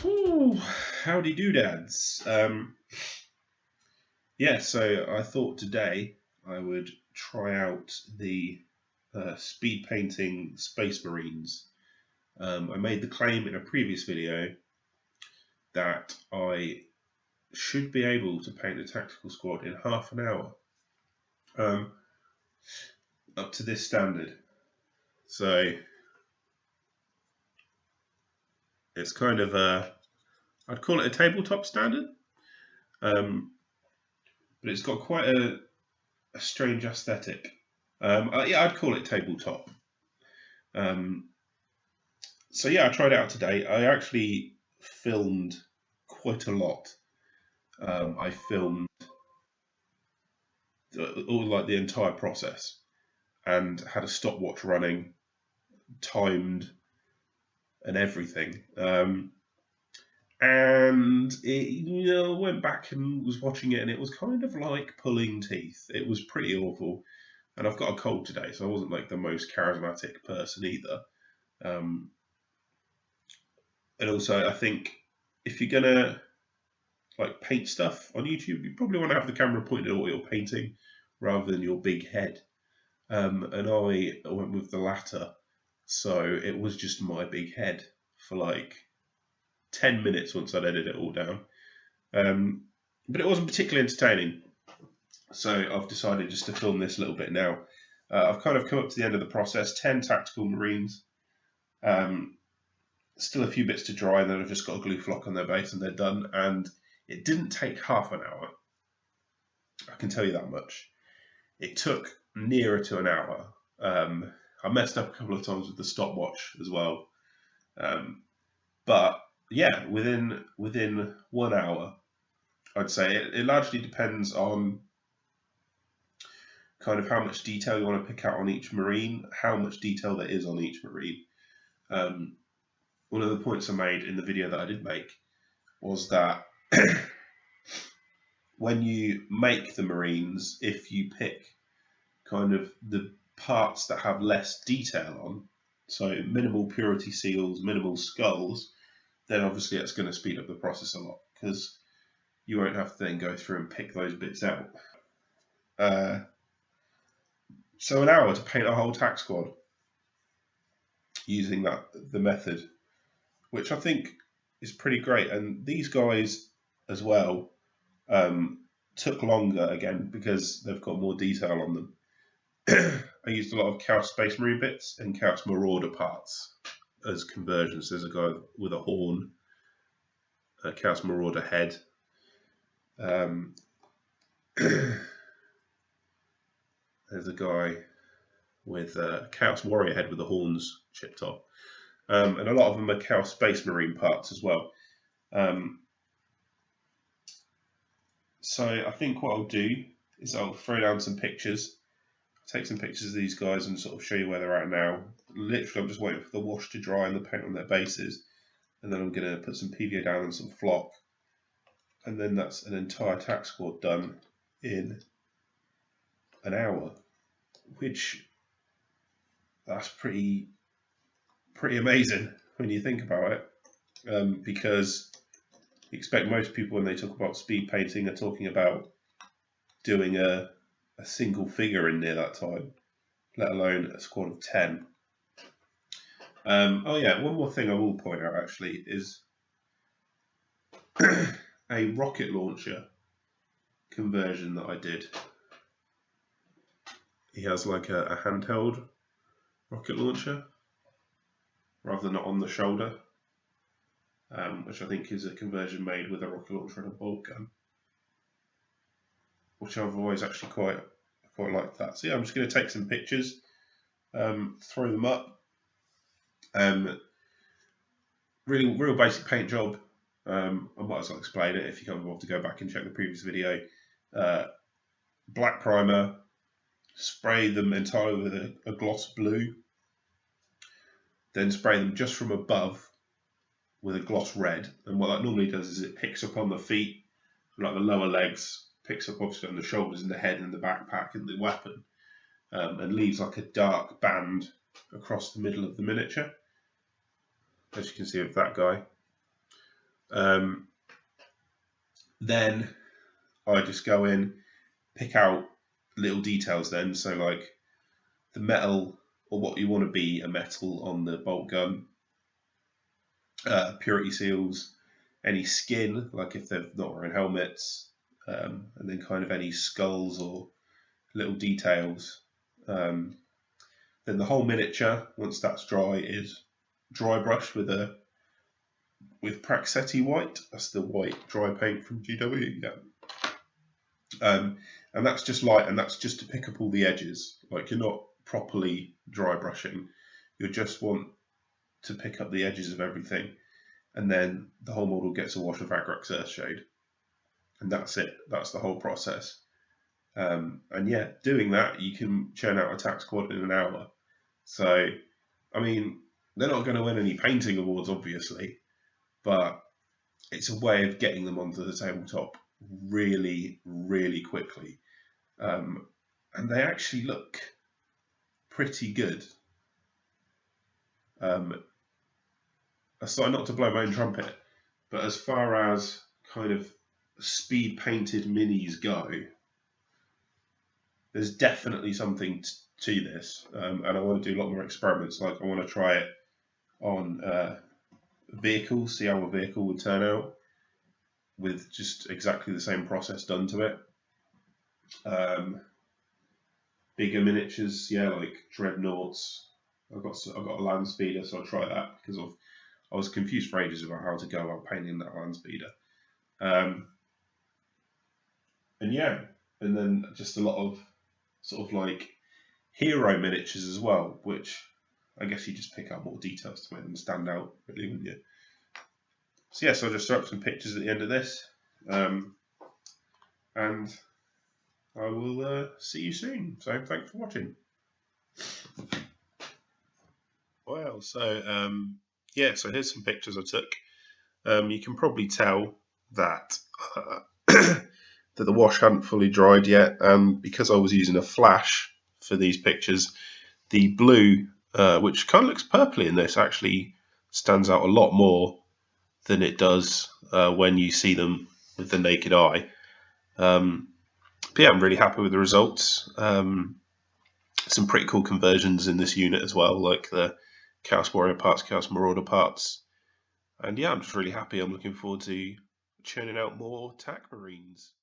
Whew, howdy doodads. So I thought today I would try out the speed painting Space Marines. I made the claim in a previous video that I should be able to paint a tactical squad in half an hour, up to this standard. So it's kind of I'd call it a tabletop standard, but it's got quite a strange aesthetic. I'd call it tabletop. I tried it out today. I actually filmed quite a lot. I filmed the entire process and had a stopwatch running, timed, and everything. And went back and was watching it, and it was kind of like pulling teeth. It was pretty awful. And I've got a cold today, so I wasn't like the most charismatic person either. And also, I think if you're gonna paint stuff on YouTube, you probably want to have the camera pointed at what you're painting rather than your big head. And I went with the latter, so it was just my big head for like 10 minutes once I'd edited it all down. But it wasn't particularly entertaining, so I've decided just to film this a little bit now. I've kind of come up to the end of the process, 10 tactical Marines. Still a few bits to dry, and then I've just got a glue flock on their base and they're done. And it didn't take half an hour, I can tell you that much. It took nearer to an hour. I messed up a couple of times with the stopwatch as well. But yeah, within 1 hour, I'd say it largely depends on kind of how much detail you want to pick out on each Marine, how much detail there is on each Marine. One of the points I made in the video that I did make was that when you make the Marines, if you pick kind of the parts that have less detail on, so minimal purity seals, minimal skulls, then obviously it's going to speed up the process a lot because you won't have to then go through and pick those bits out. So an hour to paint a whole tac squad using the method, which I think is pretty great. And these guys as well took longer again because they've got more detail on them. I used a lot of Chaos Space Marine bits and Chaos Marauder parts as conversions. There's a guy with a horn, a Chaos Marauder head. There's a guy with a Chaos Warrior head with the horns chipped off. And a lot of them are Chaos Space Marine parts as well. So I think what I'll do is I'll throw down some pictures, take some pictures of these guys and sort of show you where they're at now. Literally, I'm just waiting for the wash to dry and the paint on their bases. And then I'm going to put some PVA down and some flock. And then that's an entire tac squad done in an hour, which that's pretty amazing when you think about it, because you expect most people when they talk about speed painting are talking about doing a single figure in near that time, let alone a squad of 10. One more thing I will point out actually is a rocket launcher conversion that I did. He has like a handheld rocket launcher rather than on the shoulder, which I think is a conversion made with a rocket launcher and a bolt gun, which I've always actually quite liked that. So yeah, I'm just going to take some pictures, throw them up. Real basic paint job. I might as well explain it if you can't want to go back and check the previous video. Black primer, spray them entirely with a gloss blue, then spray them just from above with a gloss red. And what that normally does is it picks up on the feet, like the lower legs, picks up obviously on the shoulders and the head and the backpack and the weapon, and leaves like a dark band across the middle of the miniature, as you can see with that guy. Then I just go in, pick out little details then, so like the metal or what you want to be a metal on the bolt gun, purity seals, any skin, like if they're not wearing helmets, and then kind of any skulls or little details. Then the whole miniature, once that's dry, is dry brushed with Praxetti white. That's the white dry paint from GW. Yeah. And that's just light, and that's just to pick up all the edges. Like you're not properly dry brushing. You just want to pick up the edges of everything. And then the whole model gets a wash of Agrax Earthshade. And that's it. That's the whole process. And yeah, doing that, you can churn out a tax squad in an hour. So, I mean, they're not going to win any painting awards, obviously, but it's a way of getting them onto the tabletop really, really quickly. And they actually look pretty good. I started not to blow my own trumpet, but as far as kind of speed painted minis go, there's definitely something to this, and I want to do a lot more experiments. Like I want to try it on vehicles, see how a vehicle would turn out with just exactly the same process done to it. Bigger miniatures, yeah, like dreadnoughts. I've got a land speeder, so I'll try that because I was confused for ages about how to go about painting that land speeder. And yeah, and then just a lot of sort of like hero miniatures as well, which I guess you just pick up more details to make them stand out, really, wouldn't you? So yeah, so I'll just throw up some pictures at the end of this, and I will see you soon. So thanks for watching. Well, so yeah, so here's some pictures I took. You can probably tell that that the wash hadn't fully dried yet, and because I was using a flash for these pictures, the blue, which kind of looks purpley in this, actually stands out a lot more than it does when you see them with the naked eye. But yeah, I'm really happy with the results. Some pretty cool conversions in this unit as well, like the Chaos Warrior parts, Chaos Marauder parts. And yeah, I'm just really happy. I'm looking forward to churning out more TAC Marines.